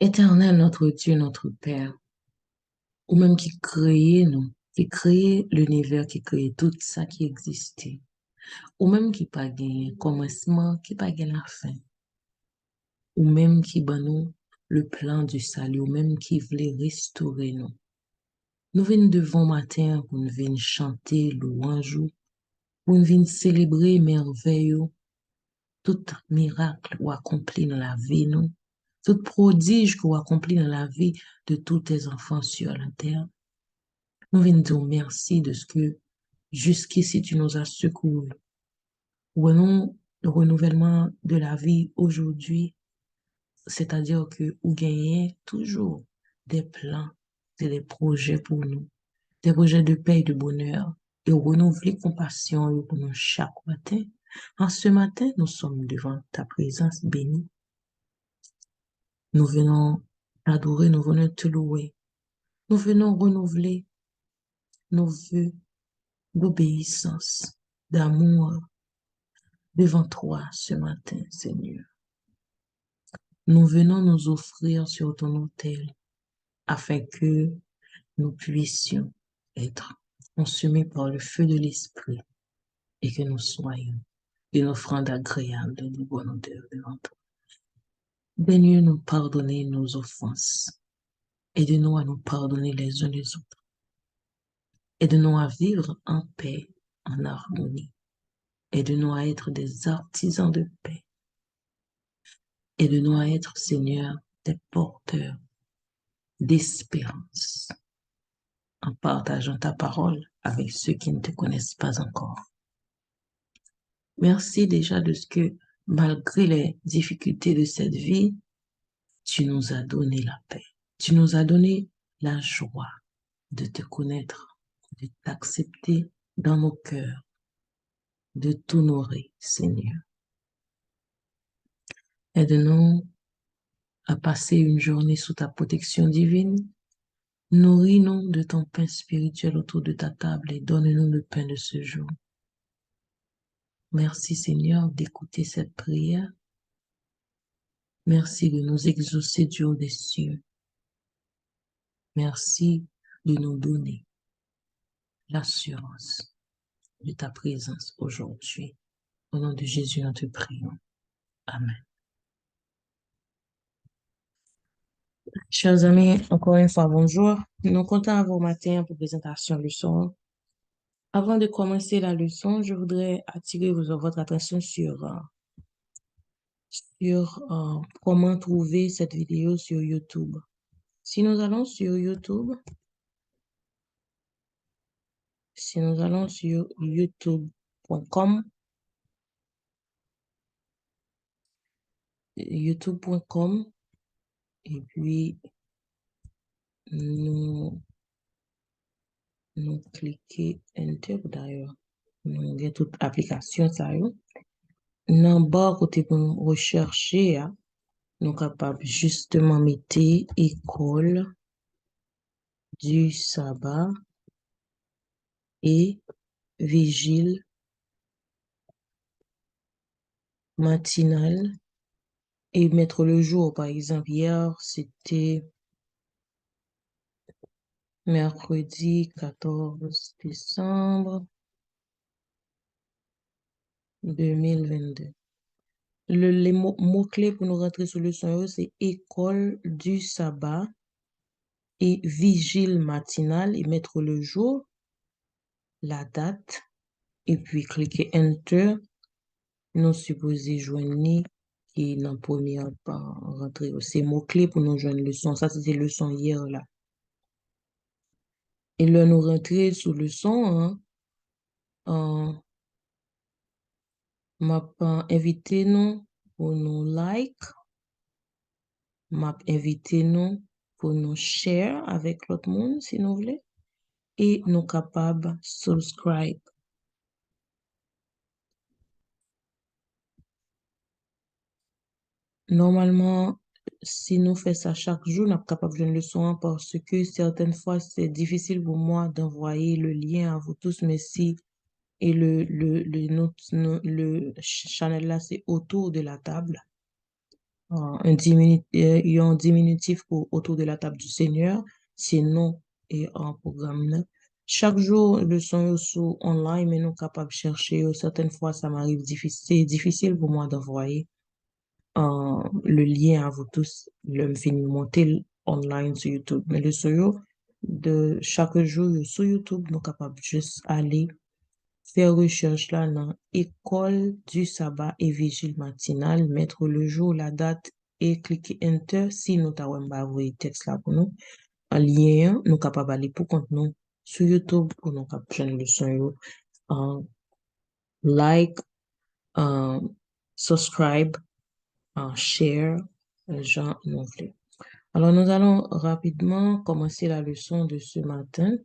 Éternel notre Dieu, notre Père, ou même qui créait nous, qui créait l'univers, qui créait tout ça qui existait, ou même qui pas gagné commencement, qui pas gagné la fin, ou même qui ban nous le plan du salut, ou même qui voulait restaurer nous. Nous venons devant matin pour nous venir chanter louange, pour nous venir célébrer merveille, tout miracle ou accompli dans la vie, nous, tout prodige ou accompli dans la vie de tous tes enfants sur la terre. Nous venons dire merci de ce que jusqu'ici tu nous as secourus. Prenons le renouvellement de la vie aujourd'hui, c'est-à-dire que vous gagnez toujours des plans et des projets pour nous, des projets de paix et de bonheur, et renouveler compassion pour nous chaque matin. En ce matin, nous sommes devant ta présence bénie. Nous venons t'adorer, nous venons te louer. Nous venons renouveler nos vœux d'obéissance, d'amour devant toi ce matin, Seigneur. Nous venons nous offrir sur ton autel afin que nous puissions être consumés par le feu de l'Esprit et que nous soyons une offrande agréable de bonne odeur devant toi. Daigne nous pardonner nos offenses. Aide-nous à nous pardonner les uns les autres. Aide-nous à vivre en paix, en harmonie. Aide-nous à être des artisans de paix. Aide-nous à être, Seigneur, des porteurs d'espérance en partageant ta parole avec ceux qui ne te connaissent pas encore. Merci déjà de ce que, malgré les difficultés de cette vie, tu nous as donné la paix. Tu nous as donné la joie de te connaître, de t'accepter dans nos cœurs, de t'honorer, Seigneur. Aide-nous à passer une journée sous ta protection divine. Nourris-nous de ton pain spirituel autour de ta table et donne-nous le pain de ce jour. Merci Seigneur d'écouter cette prière. Merci de nous exaucer du haut des cieux. Merci de nous donner l'assurance de ta présence aujourd'hui. Au nom de Jésus, nous te prions. Amen. Chers amis, encore une fois, bonjour. Nous comptons à vos matins pour présentation leçon. Avant de commencer la leçon, je voudrais attirer votre attention sur comment trouver cette vidéo sur YouTube. Si nous allons sur YouTube, youtube.com, et puis nous cliquons Enter d'ailleurs. Nous avons toute application ça yo. Dans bas côté pour nous rechercher, nous capables justement mettre école du sabbat et vigile matinale et mettre le jour. Par exemple, hier, c'était mercredi 14 décembre 2022. Les mots-clés pour nous rentrer sur le son, c'est école du sabbat et vigile matinale et mettre le jour, la date, et puis cliquer Enter. Nous supposons joindre qui est dans la première rentrée. C'est mots-clés pour nous joindre le son. Ça, c'était le son hier là. Et là, nous rentrer sur le son, m'a invité nous pour nous like, m'a invité nous pour nous share avec l'autre monde, si nous voulez, et nous capables subscribe. Normalement, si nous faisons ça chaque jour, nous sommes capables de le son parce que certaines fois, c'est difficile pour moi d'envoyer le lien à vous tous, mais si et le channel là, c'est autour de la table. un diminutif autour de la table du Seigneur, c'est non et en programme là. Chaque jour, le son sous online, mais nous capables de chercher. Certaines fois, ça m'arrive difficile, c'est difficile pour moi d'envoyer le lien à vous tous, le film monter online sur YouTube. Mais le sur de chaque jour sur YouTube, nous capables juste aller faire recherche là dans école du sabbat et vigile matinale, mettre le jour, la date et cliquer enter si nous t'avons envoyé texte là pour nous. Un lien, nous capables d'aller pour compte nous sur YouTube pour nous capter le son yo. Like, subscribe, share, genre non plus. Alors nous allons rapidement commencer la leçon de ce matin.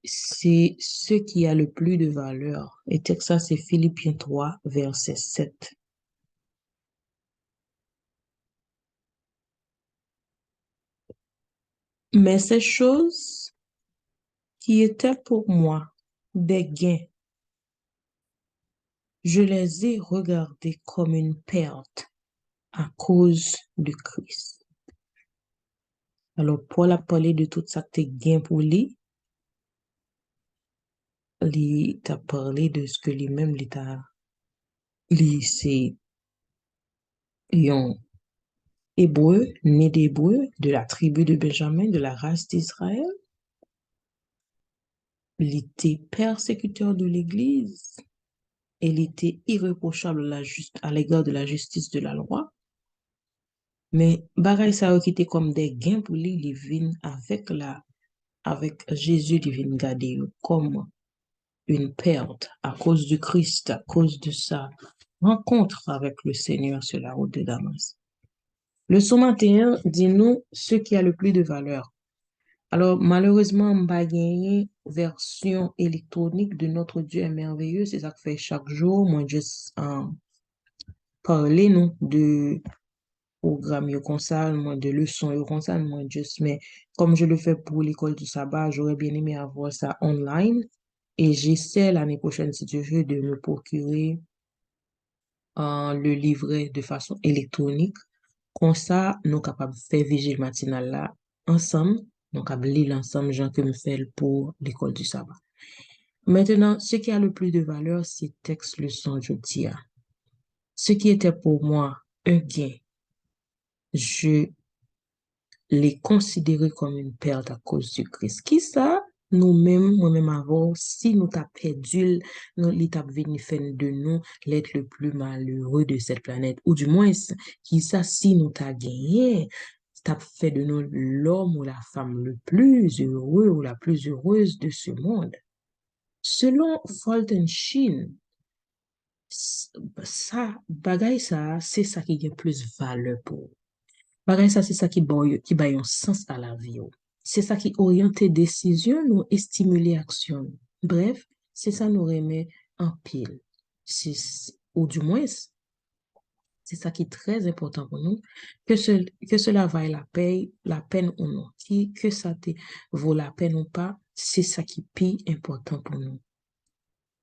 C'est ce qui a le plus de valeur. Et texte ça, c'est Philippiens 3, verset 7. Mais ces choses qui étaient pour moi des gains, je les ai regardées comme une perte à cause de Christ. Alors, Paul a parlé de tout ça que t'es gain pour lui. Il t'a parlé de ce que lui-même, c'est un hébreu, né d'hébreu, de la tribu de Benjamin, de la race d'Israël. Il était persécuteur de l'Église. Il était irréprochable à l'égard de la justice de la loi. Mais bagay ça qui était comme des gains pour lui, il vient avec Jésus, il vient garder comme une perte à cause du Christ, à cause de sa rencontre avec le Seigneur sur la route de Damas. Le psaume 21 dit nous ce qui a le plus de valeur. Alors, malheureusement, on n'a gagné version électronique de Notre Dieu est merveilleux. C'est ça que fait chaque jour. Moi, juste parler, non, de programme comme ça, moi, de leçons comme ça, moi, juste, mais comme je le fais pour l'école du sabbat, j'aurais bien aimé avoir ça online. Et j'essaie l'année prochaine, si tu veux, de me procurer le livret de façon électronique. Comme ça, nous sommes capables de faire vigile matinale là ensemble. Nous sommes capables de lire ensemble, gens que me fait pour l'école du sabbat. Maintenant, ce qui a le plus de valeur, c'est texte leçon jeudi. Ce qui était pour moi un gain, je l'ai considéré comme une perte à cause du Christ. Qui ça? Nous-mêmes, moi-même avant, si nous t'as perdu, l'étape venu faire de nous l'être le plus malheureux de cette planète, ou du moins, qui ça, si nous t'as gagné, t'as fait de nous l'homme ou la femme le plus heureux ou la plus heureuse de ce monde. Selon Fulton Sheen, ça, bagay ça, c'est ça qui a plus valeur pour. Bagay ça, c'est ça qui baille un sens à la vie. C'est ça qui oriente décision nous et stimule action. Bref, c'est ça nous remet en pile. Ou du moins, c'est ça qui est très important pour nous, que cela vaille la peine ou non. Que ça te vaut la peine ou pas, c'est ça qui est plus important pour nous.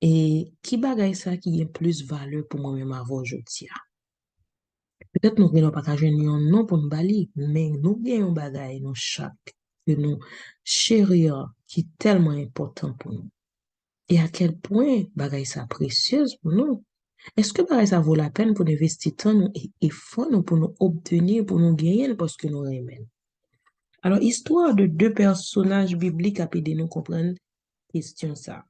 Et qui bagaille ça qui a plus valeur pour moi-même avant aujourd'hui? Peut-être nous n'avons pas qu'à un nom pour nous bali, mais nous avons un bagaille, nous chaque, que nous chérir, qui est tellement important pour nous. Et à quel point bagaille ça précieuse pour nous? Est-ce que bagaille ça vaut la peine pour investir temps nous et effort nous pour nous obtenir, pour nous gagner parce que nous aimons? Alors, histoire de deux personnages bibliques à aider nous comprendre question ça.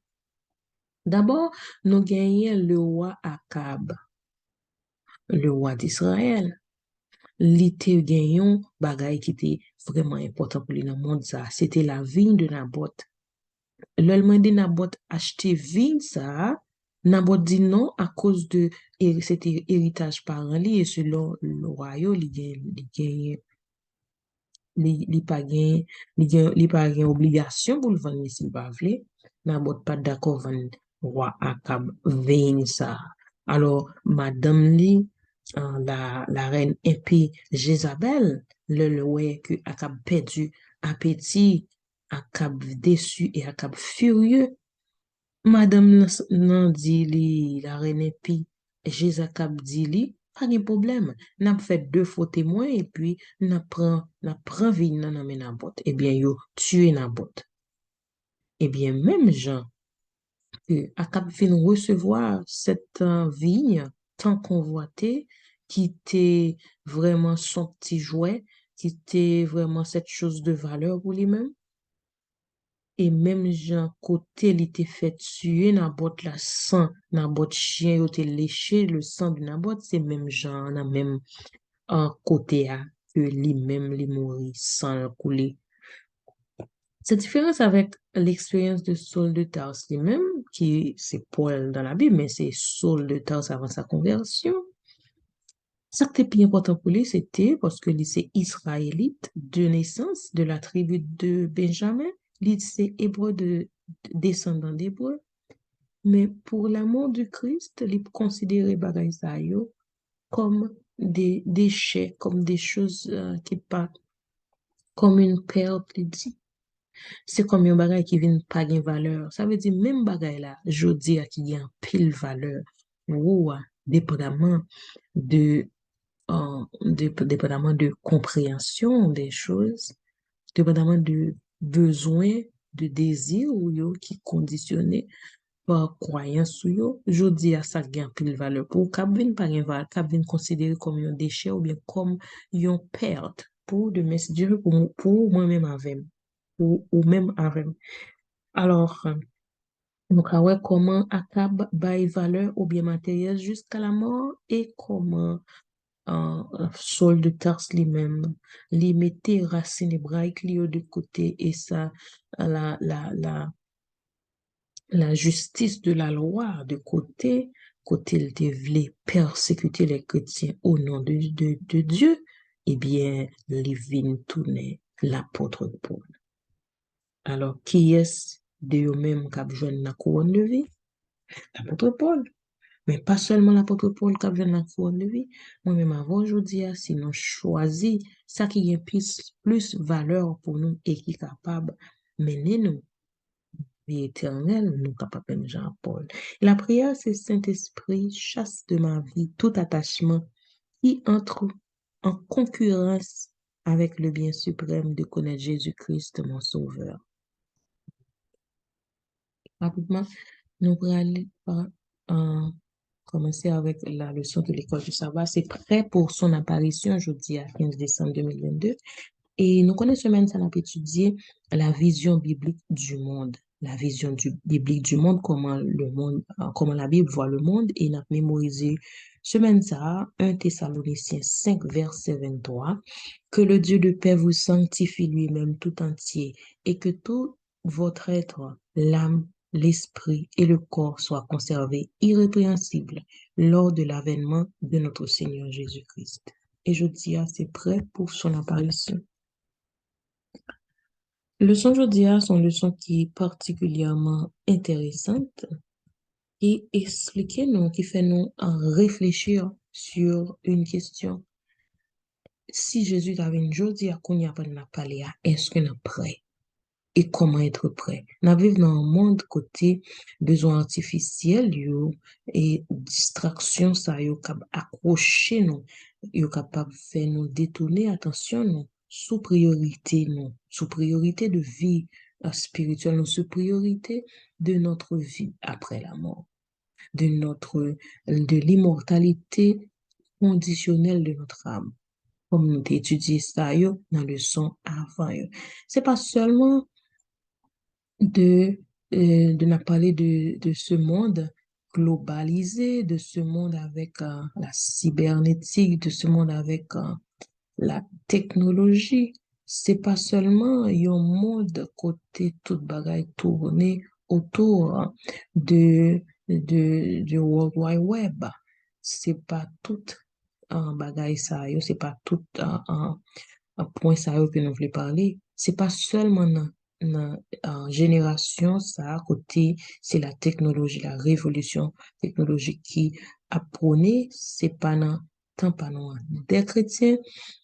D'abord, nous gagnons le roi Akab, le roi d'Israël. L'été gagnant bagay qui était vraiment important pour lui dans le monde ça, c'était la vigne de Naboth. Le demandé Naboth acheter vigne ça, Naboth dit non à cause de c'était héritage par lui et selon le royaume il gagne li pa gen li pa gen obligation pour le vendre s'il pas vle. Naboth pas d'accord vendre roi Akab vigne ça. Alors madame li la reine épée Jézabel le ouais que Akab perdu appétit, Akab déçu et Akab furieux. Madame nan dit li la reine épée Jézakab dit li pas de problème. N'a fait deux faux témoins et puis n'a prend vie nan nan men Nabot. Eh bien, yo tué Nabot. Eh bien, même Jean, Akab fin recevoir cette vigne tant convoitée, qui était vraiment son petit jouet, qui était vraiment cette chose de valeur pour lui-même. Et même Jean, côté, il était fait tuer Nabot la sang, Nabot chien, il était léché le sang de Nabot, c'est même Jean, la même côté à que lui-même, lui mourit sans le couler. Cette différence avec l'expérience de Saul de Tarse lui-même, qui c'est Paul dans la Bible, mais c'est Saul de Tarse avant sa conversion. Ce qui était plus important pour lui, c'était parce que lui, c'est israélite de naissance de la tribu de Benjamin. Lui, c'est hébreu descendant d'hébreu. Mais pour l'amour du Christ, il considérait bagaille ça yo comme des déchets, comme des choses qui pas, comme une perte, il dit. C'est comme un bagay qui vient pas de valeur. Ça veut dire même bagay là, jodi a qui a pile valeur. Ou dépendamment de, dépendamment de compréhension des choses, dépendamment de besoin, de désir ou yo qui conditionné par croyance ou yo, jodi a ça gagne pile valeur. Pour k'ap vin pas gen valeur, k'ap vin considéré comme un déchet ou bien comme une perte pour de mes Dieu pour moi-même avec ou même avec. Alors, donc, ouais, comment Akab bail valeur ou bien matériel jusqu'à la mort et comment Saul de Tarse lui-même, lui mettait racine hébraïque lui de côté et ça, la, la, la, la justice de la loi de côté, côté il te voulait persécuter les chrétiens au nom de Dieu, eh bien, il vient tourner l'apôtre Paul. Alors, qui est-ce de eux-mêmes qui a besoin de la couronne de vie? L'apôtre Paul. Mais pas seulement l'apôtre Paul qui a besoin de la couronne de vie. Moi-même, avant aujourd'hui, si nous choisissons ça qui est plus valeur pour nous et qui est capable de mener nous, vie éternelle, nous capables de Jean-Paul. La prière, c'est Saint-Esprit, chasse de ma vie tout attachement qui entre en concurrence avec le bien suprême de connaître Jésus-Christ, mon Sauveur. Rapidement, nous allons aller commencer avec la leçon de l'école du sabbat. C'est prêt pour son apparition jeudi à 15 décembre 2022. Et nous connaissons semaine, ça n'a pas étudié la vision biblique du monde. La vision biblique du monde, comment la Bible voit le monde, et n'a mémorisé semaine ça, 1 Thessaloniciens 5, verset 23, que le Dieu de paix vous sanctifie lui-même tout entier, et que tout votre être, l'âme, l'esprit et le corps soient conservés irrépréhensibles lors de l'avènement de notre Seigneur Jésus-Christ. Et je dis à c'est prêt pour son apparition. Leçon d'aujourd'hui sont leçons qui est particulièrement intéressante et expliquer nous, qui fait nous réfléchir sur une question. Si Jésus avait une journée à qu'on y a pas de parler, est-ce qu'on est prêt? Et comment être prêt? Nous vivons dans un monde côté besoin artificiel et distraction, ça yo capable accrocher nous, yo capable faire nous détourner attention nous sous priorité de vie spirituelle, nous sous priorité de notre vie après la mort, de l'immortalité conditionnelle de notre âme. Comme nous étudié ça dans le son avant. C'est pas seulement de, de nous parler de ce monde globalisé, de ce monde avec la cybernétique, de ce monde avec la technologie. C'est pas seulement un monde côté toute bagaille tourné autour du World Wide Web. C'est pas tout un bagaille ça, c'est pas tout un point ça que nous voulons parler. C'est pas seulement dans génération ça à côté, c'est la technologie, la révolution technologique qui a prôné, c'est pas dans tant pas non. Des chrétiens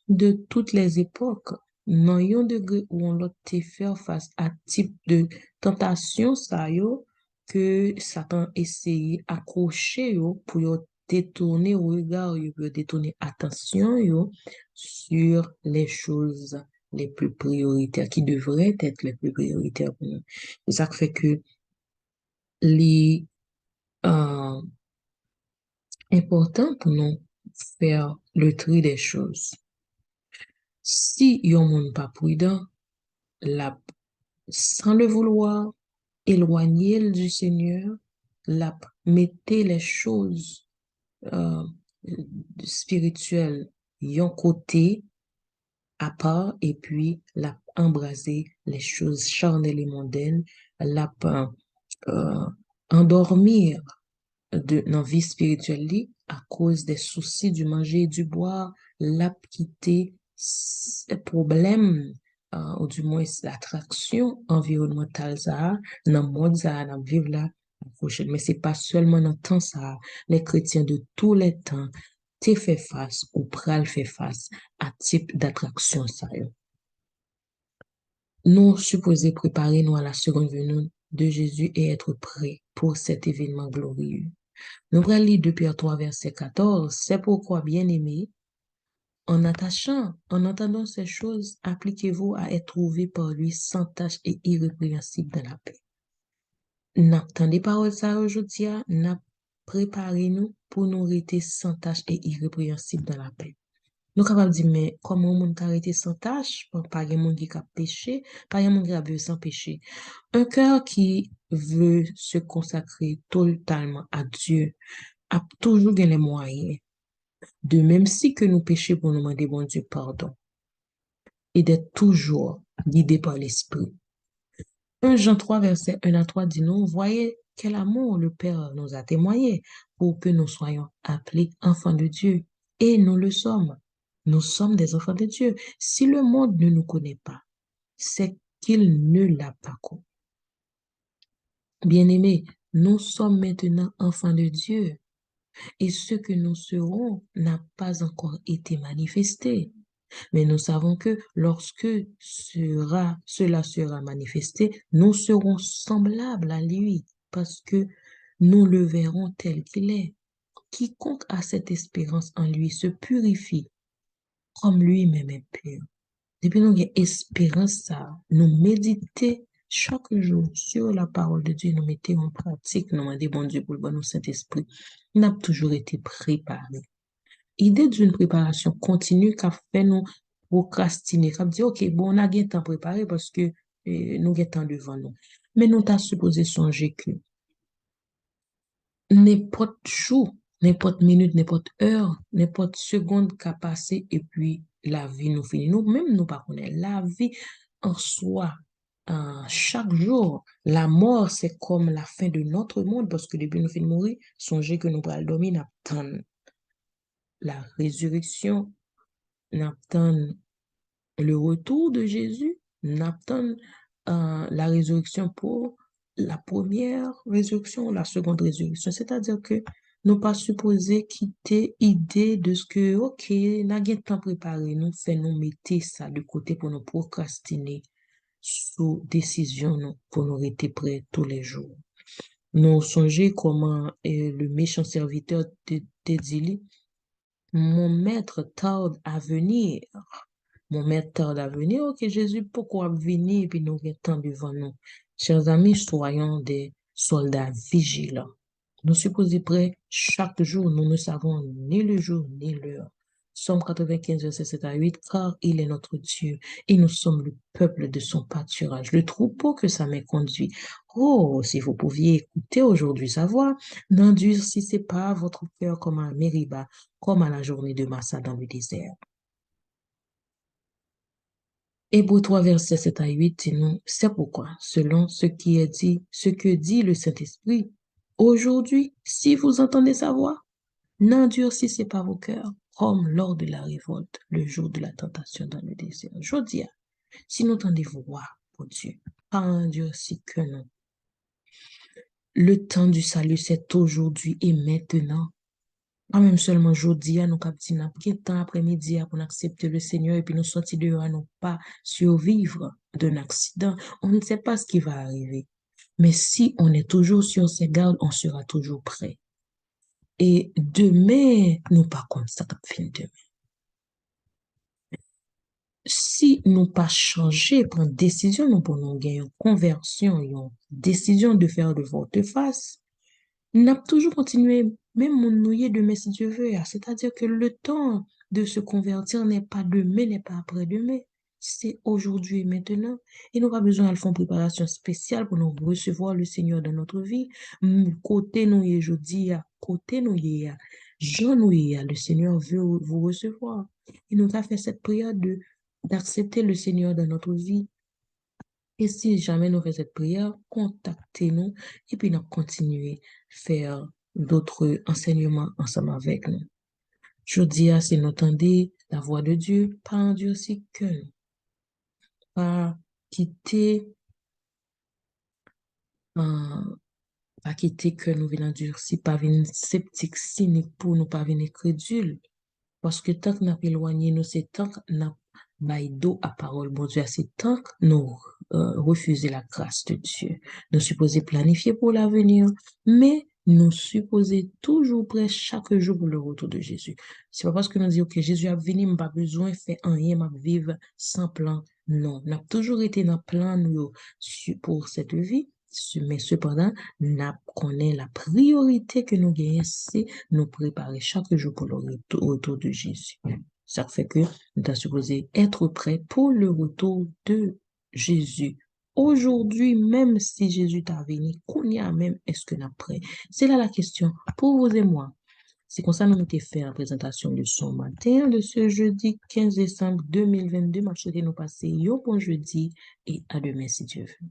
de toutes les époques, dans un degré où on l'a fait face à type de tentation ça yo que Satan essayé accrocher yo pour yo détourner regard, il peut détourner attention yo, sur les choses les plus prioritaires, qui devraient être les plus prioritaires pour nous. C'est ça qui fait que les important pour nous faire le tri des choses. Si yon monde pas prudent, la, sans le vouloir, éloigner du Seigneur, la mettez les choses euh, spirituelles yon côté à part et puis la embraser les choses charnelles et mondaines, la euh, endormir dans vie spirituelle li, à cause des soucis du manger et du boire, l'a quitté problème ou du moins l'attraction environnementale ça dans le monde ça dans vivre là prochaine mais c'est pas seulement dans le temps ça les chrétiens de tous les temps t'es fait face ou pral fait face à type d'attraction ça yo. Nous supposons préparer nous à la seconde venue de Jésus et être prêts pour cet événement glorieux. Nous allons lire 2 Pierre 3, verset 14. C'est pourquoi, bien-aimés, en entendant ces choses, appliquez-vous à être trouvés par lui sans tache et irrépréhensible dans la paix. N'entendez paroles ça aujourd'hui, n'a préparez-nous pour nous rester sans tache et irrépréhensible dans la paix. Nous capables de dire, mais comment on peut arrêter sans tâche? Pas de monde qui a péché, pas de monde qui a vécu sans péché. Un cœur qui veut se consacrer totalement à Dieu a toujours les moyens de même si que nous péchons pour nous demander bon Dieu pardon et d'être toujours guidé par l'Esprit. 1 Jean 3, verset 1 à 3 dit nous, voyez quel amour le Père nous a témoigné pour que nous soyons appelés enfants de Dieu. Et nous le sommes. Nous sommes des enfants de Dieu. Si le monde ne nous connaît pas, c'est qu'il ne l'a pas connu. Bien-aimés, nous sommes maintenant enfants de Dieu. Et ce que nous serons n'a pas encore été manifesté. Mais nous savons que lorsque cela sera manifesté, nous serons semblables à lui parce que nous le verrons tel qu'il est. Quiconque a cette espérance en lui se purifie comme lui-même est pur. Depuis nous avons espérance ça, nous méditer chaque jour sur la parole de Dieu, nous mettons en pratique, nous demandons bon Dieu pour le bon Saint-Esprit. Nous avons toujours été préparés. Idée d'une préparation continue qui fait nous procrastiner, qui dit, OK, bon, on a bien temps préparé parce que nous avons temps devant nous. Mais nous t'as supposé songer que n'importe jour, n'importe minute, n'importe heure, n'importe seconde qu'a passé et puis la vie nous finit. Nous, même nous pas connaître la vie en soi. Chaque jour, la mort, c'est comme la fin de notre monde parce que depuis nous finissons de mourir, songez que nous pourrons dormir, n'attendre la résurrection, n'attendre le retour de Jésus, n'attendre la résurrection pour la première résurrection, la seconde résurrection. C'est-à-dire que nous pas supposés quitter l'idée de ce que, OK, n'a pas temps préparé, nous fait nous mettre ça de côté pour nous procrastiner sous décision nous, pour nous rester prêts tous les jours. Nous songez comment le méchant serviteur te dit, mon maître tarde à venir. Mon maître tarde à venir. Ok, Jésus, pourquoi venir et puis nous restons devant nous? Chers amis, soyons des soldats vigilants. Nous supposons prêts chaque jour. Nous ne savons ni le jour ni l'heure. Somme 95, verset 7 à 8, car il est notre Dieu et nous sommes le peuple de son pâturage, le troupeau que sa main conduit. Oh, si vous pouviez écouter aujourd'hui sa voix, n'endurcissez pas votre cœur comme à Mériba, comme à la journée de Massa dans le désert. Hébreux 3, verset 7 à 8, nous, c'est pourquoi, selon ce qui est dit, ce que dit le Saint-Esprit, aujourd'hui, si vous entendez sa voix, n'endurcissez pas vos cœurs, comme lors de la révolte, le jour de la tentation dans le désert. Je dis, si nous entendez voix, pour Dieu, pas endurci que non. Le temps du salut, c'est aujourd'hui et maintenant. Pas même seulement aujourd'hui, nous captons un temps après-midi pour accepter le Seigneur et puis nous sortir dehors à nous pas survivre d'un accident. On ne sait pas ce qui va arriver. Mais si on est toujours sur ses gardes, on sera toujours prêt. Et demain, nous pas comme ça comme fin demain. Si nous pas changer, prendre décision, nous pour nous gagner une conversion, une décision de faire de volte-face, n'a toujours continué, même mon nouiller demain si Dieu veut. C'est-à-dire que le temps de se convertir n'est pas demain, n'est pas après-demain. C'est aujourd'hui et maintenant. Et nous pas besoin de faire une préparation spéciale pour nous recevoir le Seigneur dans notre vie. Côté nous y est jeudi, côté nous y est, Jean nous y est, le Seigneur veut vous recevoir. Il nous a fait cette prière d'accepter le Seigneur dans notre vie. Et si jamais nous faisons cette prière, contactez-nous et puis nous continuer à faire d'autres enseignements ensemble avec nous. Je dis à si nous entendez la voix de Dieu, pas endurci que nous, pas quitter, euh, pas quitter que nous venons endurci, pas venir sceptique, cynique pour nous, pas venir crédule. Parce que tant que nous éloigné nous, c'est tant que nous baillons à parole, bon Dieu, c'est tant que nous refusons la grâce de Dieu. Nous supposons planifier pour l'avenir, mais nous supposons toujours prêts chaque jour pour le retour de Jésus. C'est pas parce que nous disons que Jésus a venu, pas besoin de faire rien, m'a vivre sans plan. Non, nous avons toujours été dans le plan nous, pour cette vie, mais cependant, nous connaissons la priorité que nous gagnons, c'est nous préparer chaque jour pour le retour de Jésus. Ça fait que nous sommes supposés être prêts pour le retour de Jésus. Aujourd'hui, même si Jésus t'a venu, qu'on y a même, est-ce que nous prêt? C'est là la question pour vous et moi. C'est comme ça que nous avons fait la présentation de son matin de ce jeudi 15 décembre 2022. Je souhaite nous passer un bon jeudi et à demain si Dieu veut.